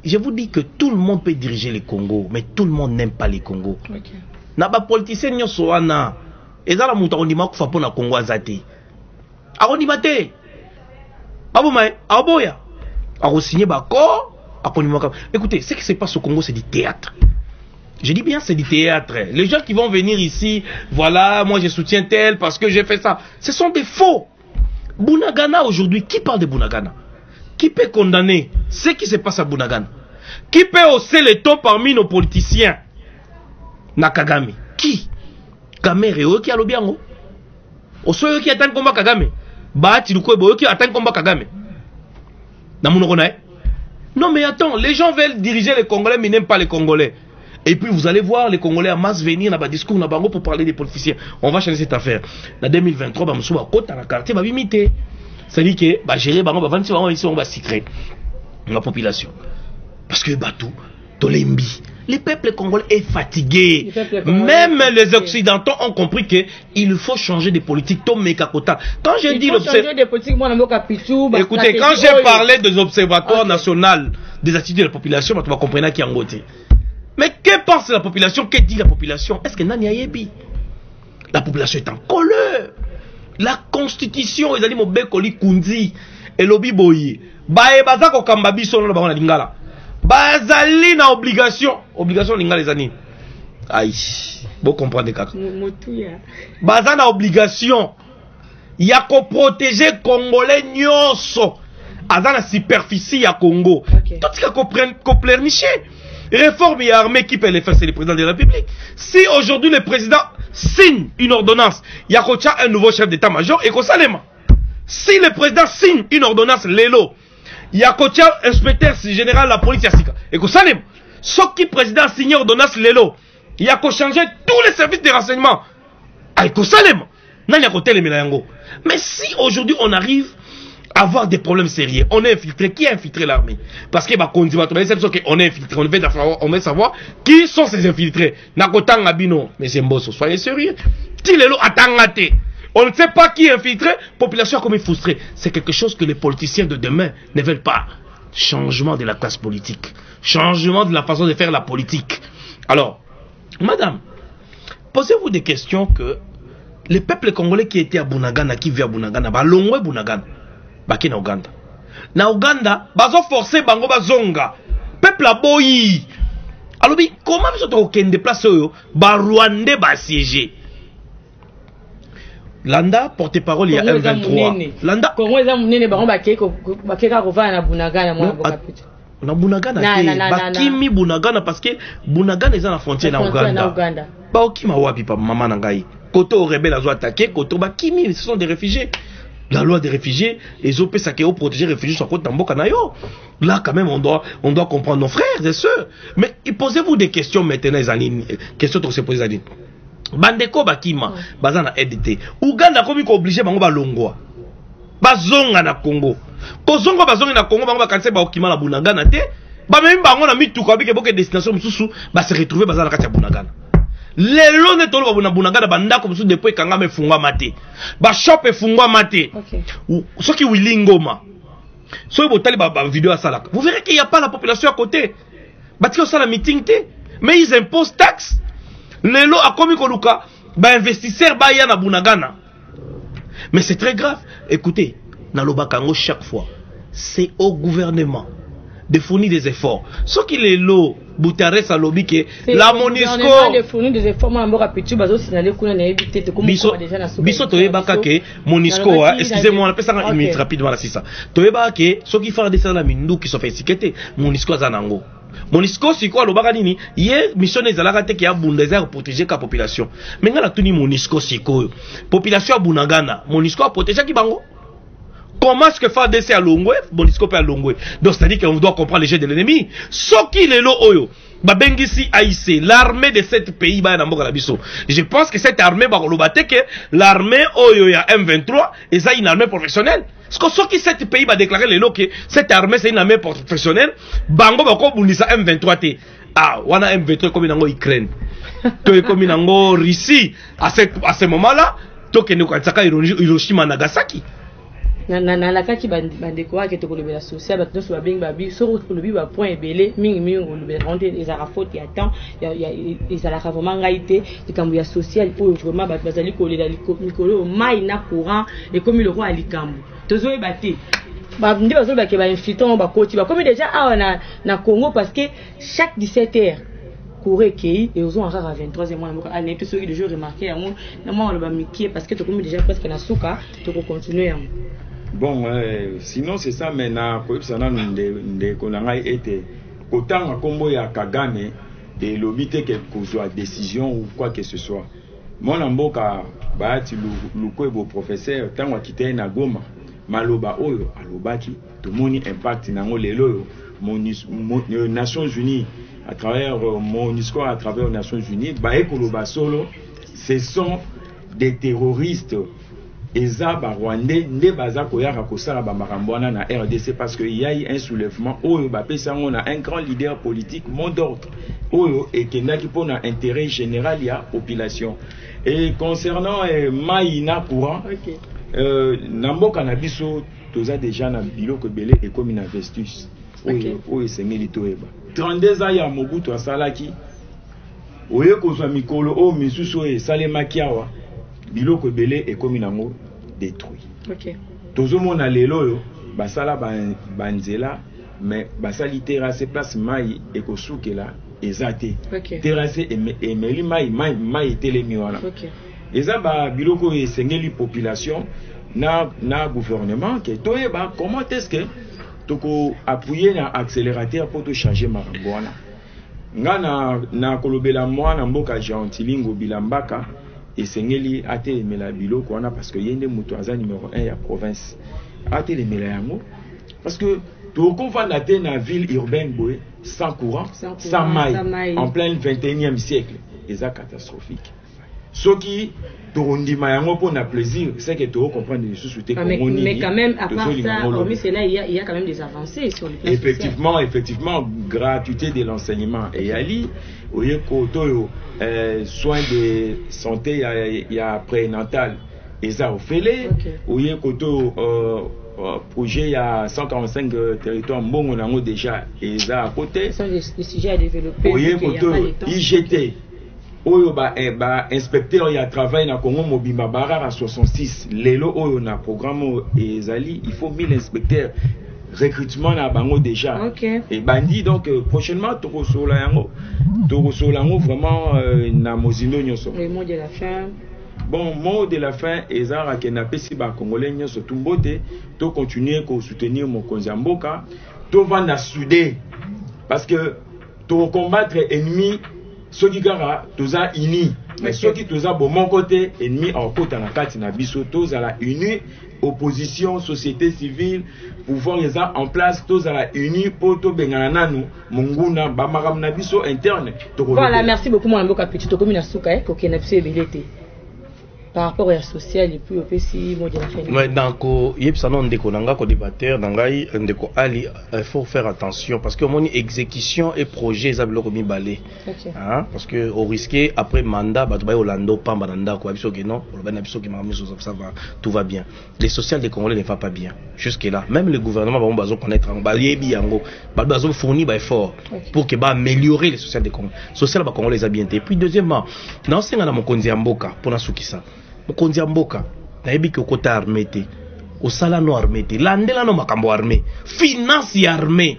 Je vous dis que tout le monde peut diriger le Congo, mais tout le monde n'aime pas les Congo. OK. Na ba politicien nyoso wana ezala mutu ondima kufa pona Congo azate. Akondima te. Baboumae, aboya. Akosigner bako, akondima. Écoutez, ce qui se passe au Congo c'est du théâtre. Je dis bien c'est du théâtre. Les gens qui vont venir ici, voilà, moi je soutiens tel parce que j'ai fait ça. Ce sont des faux. Bunagana aujourd'hui, qui parle de Bunagana? Qui peut condamner ce qui se passe à Bunagana? Qui peut hausser les taux parmi nos politiciens? Nakagami. Qui? Kamere, qui a le bien? Osoyo qui attend combat Kagame. Bahati Lukwebo, qui attend combat Kagame. Non mais attends, les gens veulent diriger les Congolais mais n'aiment pas les Congolais. Et puis vous allez voir les Congolais en masse venir dans le discours na bango pour parler des politiciens. On va changer cette affaire. En 2023, bah monsieur Bakota na quartier va imiter. C'est-à-dire que bah gérer bango va vendre ici on va secret la population. Parce que batou Tolembi, le peuple congolais est fatigué. Même les occidentaux ont compris que il faut changer de politique. Écoutez, quand j'ai parlé des observatoires nationaux des attitudes de la population, tu vas comprendre qui est en côté. Mais que pense la population? Que dit la population? Est-ce que Nani Ayebi? La population est en colère. La constitution, ils ont dit Mobekoli Kundi et Lobi Boye. Bae Bazako Kambabi son la banana lingala. Bazali na obligation. Obligation lingala les années. Aïe. Bon comprendre kaka. Bazana na obligation. Yako protéger Congolais nyonso. Azana superficie ya Congo. Tout ce qu'on pleurnicher. Réforme et armée qui peut les faire, c'est le président de la République. Si aujourd'hui le président signe une ordonnance, il y a un nouveau chef d'état-major et Kosalema. Si le président signe une ordonnance, Lelo, il y a un inspecteur général de la police et Kosalema. Ce qui président signe ordonnance, Lelo, il y a changer tous les services de renseignement. Avec Kosalema. Mais si aujourd'hui on arrive à avoir des problèmes sérieux, on est infiltré. Qui a infiltré l'armée? Parce que on est infiltré. On veut savoir qui sont ces infiltrés. Nakotang Abino, mais c'est Mbosso. Soyez sérieux. Tilelo Atangate. On ne sait pas qui est infiltré. Population comme frustrée. C'est quelque chose que les politiciens de demain ne veulent pas. Changement de la classe politique. Changement de la façon de faire la politique. Alors, madame, posez-vous des questions que les peuples congolais qui étaient à Bunagana, qui vivent à Bunagana, Balongwe Bunagana, Baki na Uganda. Na Uganda, bazo forcé bango bazonga. Peuple a boyi. Alors, comment vous êtes au déplacer ba Rwandais ba siégé? Landa porte-parole il y a M23. Landa Congo eza munene bango bakeka kovana na Bunagana mwa boka pita. Na Bunagana te bakimi Bunagana parce que Bunagana eza na frontière na Uganda. Ba okima wapi pa maman na ngai. Koto rebelle azo attaquer, koto bakimi, ce sont des réfugiés. La loi des réfugiés, les OP Sakeo protéger les réfugiés sur côte d'Amboka Nayo. Là, quand même, on doit comprendre nos frères et sœurs. Mais posez-vous des questions maintenant, les années. Questions que se posent les années. Bandeko Bakima, Bazana EDT. Ouganda, comme il est obligé, Bango Balongwa. Bazonga na Congo. Kozonga Bazonga na Congo, Bango Bakanse Baokima la Bunagana te. Ba même Bango na Mituka, Bike Boke destination, Moussou, ba se retrouver Bazana Katia Bunagana. Lelo ne tolo ba Bunagana bandako musu depuis kanga me fungwa mate ba shop e fungwa mate soki wilingoma soki botali ba vidéo salaka vous verrez qu'il y a pas la population à côté batiko sala meeting te mais ils imposent taxes lelo akomi koluka ba investisseur ba ya na Bunagana mais c'est très grave. Écoutez na lobakango chaque fois c'est au gouvernement de fournir des efforts. Ce qui est l'eau, Butares alobi que la Monisco biso toyebaka ke Monisco excusez-moi on appelle ça une minute rapidement là c'est ça toyebaka ke ceux qui font des ça la mindu qui sont fait étiqueter Monisco zanango Monisco c'est quoi lobaka nini ye mission ezalaka te ki ya bundeza protéger ka population mais ngala tuni Monisco c'est quoi population ya bunagana Monisco a protéger ki bango. Comment est-ce que FARDC à Longwe, Monisco à Longwe? Donc c'est-à-dire qu'on doit comprendre les jeux de l'ennemi. Soki lelo oyo, babengisi AIC, l'armée de cet pays ba na mboka na biso. Je pense que cette armée ba kolobate que l'armée oyo ya M23 est une armée professionnelle. Parce que soki cet pays ba déclarer lelo que cette armée c'est une armée professionnelle, bango ba ko bundisa M23 te. Ah, wana M23 comme nango Ukraine. To comme nango Russie à ce moment-là, to que nous katsaka Hiroshima Nagasaki. na la kaki bandeko wa keto kolobela social bato so babeng babi so kolobi ba point ebele mingi kolobela ronde ezara faute ya temps ya ezala vraiment ngaite likambo ya social oyo vraiment bato bazali kolela likolo mai na courant et comme le roi alikambo tozo ebate ba ndi bazo ba ke ba infiltrant ba koti ba comme déjà awa na Congo parce que chaque 17h Corée qui et aux on à 23e mois à n'est plus de jour remarqué à moi on va miquer parce que tu comme déjà presque na souka tu peux continuer. Bon, sinon c'est ça, mais na koyebisana de konangai était autant à Combo ya Kagame et l'obité que soit décision ou quoi que ce soit. Mon amboka baati lukwebo professeur tango akité na Goma maloba oyo alobaki to moni impact nango lelo Nations Unies à travers MONUSCO à travers les Nations Unies ba ekoloba solo ce sont des terroristes. Eza ba Rwandais ne baza koyaka kosala ba marambwana na RDC parce que il y a eu un soulèvement oyo ba pesa on a un grand leader politique mot d'ordre oyo et kendaki pona intérêt général ya population et concernant Maïna courant namboka na biso toza déjà na biloko belé et comme na vestus oyo sengeli toeba 32 ans ya Mobutu asalaki oyo kozwa mikolo o misusu e salemaki awa biloko belé et comme nango détruit. OK. Tozomona lelo yo basala banzela mais basali terrasse place mai ekosukela ezate. OK. Terrasse et meli mai telemi wana. OK. Eza ba biloko esengeli population na gouvernement que toyeba comment est-ce que toko appuyer na accélérateur pour te changer marambo wana. Nga na kolobela mwana mboka Jean-Tilingo Bilambaka et sengeli ate mela biloko wana parce que yende muto aza numéro 1 ya province ate le mela yango parce que to konva na te na ville urbaine boy sans courant sans maille en plein 21e siècle eza catastrophique soki to ndima yango pour na plaisir c'est que to comprendre les sous-soutés comme on dit mais quand même à part ça hormis cela il y a quand même des avancées sur le plan effectivement gratuité de l'enseignement et ali oye koto soins de santé il y a prénatal eza ofele oye koto projet il y a 145 territoires mbongo nango déjà eza à côté ce sont des sujets à développer oye koto IGT oyo ba inspecteur ya travail na Congo mobimba barara 66 lelo oyo na programme ezali il faut 1000 inspecteurs recrutement na bango déjà et bandi donc prochainement tokosola yango vraiment na mozindo nyoso le mot de la fin. Bon, mot de la fin ezara ke na pesi ba congolais nyoso tumbote to continuer ko soutenir mokonzi mboka to vanda soudé parce que to combattre ennemi soki kaka toza uni mais soki toza bon mon côté ennemi en côté na kati na biso toza la uni opposition société civile pouvoir eza en place toza la uni pour to bengana nanu munguna ba maram na biso interne to voilà merci beaucoup mon mboka petit to komi na suka ko kena biso ebelete par rapport à social et puis au PC mot de la fin. Mais donc yebsano ndeko nanga ko débatteur nangai ndeko ali il faut faire attention parce que mon exécution et projet ça biloko mi balé. Hein parce que au risqué après mandat ba to ba Orlando pamba nanda ko biso que non ba na biso ki ma miso ça va tout va bien. Les social des Congolais ne va pas bien jusque là même le gouvernement va besoin connaître en baliebi yango ba besoin fournir ba effort pour que ba améliorer les social des Congolais. Social ba Congolais a bien été. Puis deuxièmement na senga na mokonzi mboka pona sukisa mokonzi mboka na yebi ke kota armée te osala no armée te landela no makambo armée finance ya armée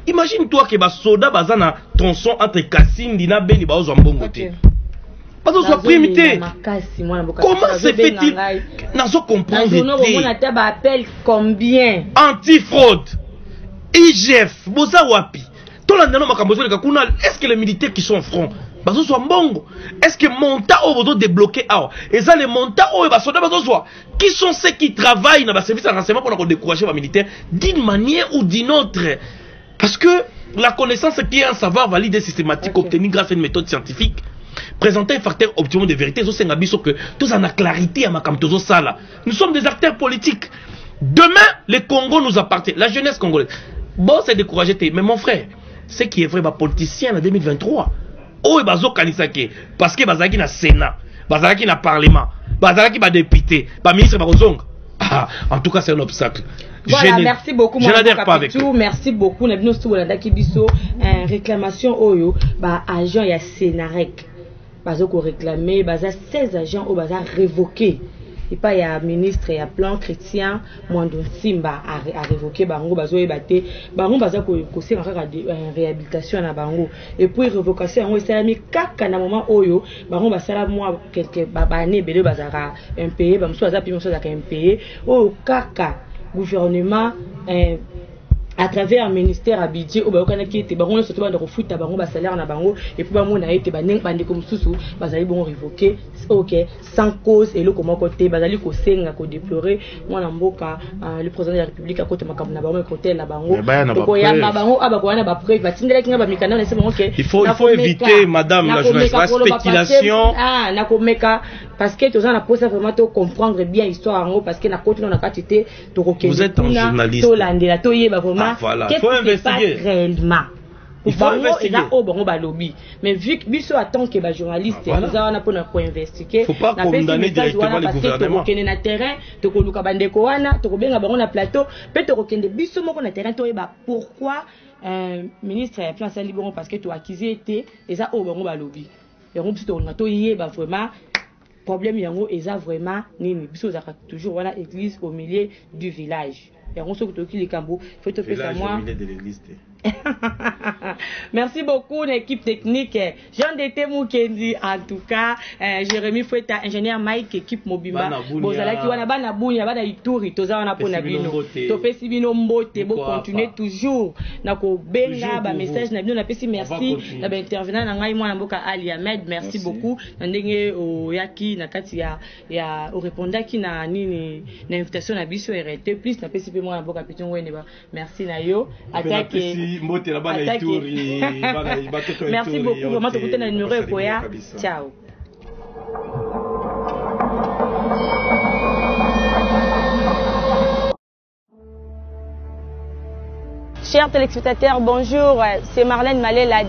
Imagine-toi que les soldats sont dans tronçon entre Kassindi et Beni Baozo Mbongo. Parce que soit primité. Comment se fait-il? N'a-t-on comprendre? Combien? Anti-fraude. IGF. Bosa Wapi. Est-ce que les militaires qui sont en front, est-ce que monta au besoin débloquer? Et ça, les montants au besoin, qui sont ceux qui travaillent dans le service de renseignement pour décourager les militaires d'une manière ou d'une autre? Parce que la connaissance qui est un savoir validé systématique obtenu grâce à une méthode scientifique, présenter un facteur optimum de vérité, c'est un abisso que tous en a clarité à ma camtozo sala. Nous sommes des acteurs politiques. Demain, le Congo nous appartient. La jeunesse congolaise. Bon, c'est découragé. Mais mon frère, ce qui est vrai, bah, politicien en 2023. Oh, et bazo kanisake. Parce que bazaki na Sénat, bazaki na Parlement, bazaki ba député, ba ministre ba kozong. Ah, en tout cas, c'est un obstacle. Voilà, merci beaucoup. Je n'adhère pas avec eux. Merci beaucoup. Nous avons une réclamation oyo, bah, agent ya Sénarec. Bazo ko réclamer, baza 16 agents au baza révoqué. Et pas il y a ministre et plan chrétien Mwando Simba a révoqué bango bazo ebate bango baza ko c'est en réhabilitation na bango et puis révocation on s'est mis kaka na moment oyo bango basala moi quelque bané belé bazara impayé bamso baza pi moso za impayé o kaka gouvernement à travers un ministère à budget au bakana qui était bango surtout ba de refuta bango ba salaire na bango et puis bango na été baneng bande comme susu bazali bon révoquer OK sans cause et le comment côté bazali ko senga ko déplorer moi na mboka le président de la République à côté makambo na bango côté la bango ko ya bango abako na ba preuve batindela kinga ba mikana na c'est bon OK il faut éviter madame la journaliste la spéculation na ko meka parce que tous on a posé vraiment to comprendre bien histoire en haut parce que na côté na quantité to ko vous êtes un journaliste to landela to yeba vraiment voilà, il faut investiguer réellement. Il faut investiguer. Mais vu que Bisso attend que les journalistes nous avons pour investiguer, il ne faut pas condamner directement le gouvernement. Tu na terrain, tu koluka bandeko wana, tu kobenga bango na plateau, peut te rekende Bisso moko na terrain to yeba pourquoi ministre ya plan Salibon parce que tu accusé été et ça au bango ba lobby. Et on peut to yeba vraiment problème yango eza vraiment nini Bisso za toujours voilà église au milieu du village. Et on se retrouve les cambo. Faut te faire ça moi. Merci beaucoup l'équipe technique. Jean Dété Moukendi en tout cas, Jérémy Foueta, ingénieur Mike, équipe Mobimba. Bozala ki wana bana bunya bana ituri toza wana pona bino. To pesi bino mbote bo continuer toujours na ko benga ba message na bino na pesi merci na ba intervenant na ngai mwana mboka Ali Ahmed merci beaucoup na ndenge o yaki na kati ya o répondaki na nini na invitation na biso RT plus na pesi pe mwana mboka piton wene ba merci na yo attaque merci beaucoup. Vraiment, tu as le numéro et ciao. Chers téléspectateurs, bonjour. C'est Marlène Malé, la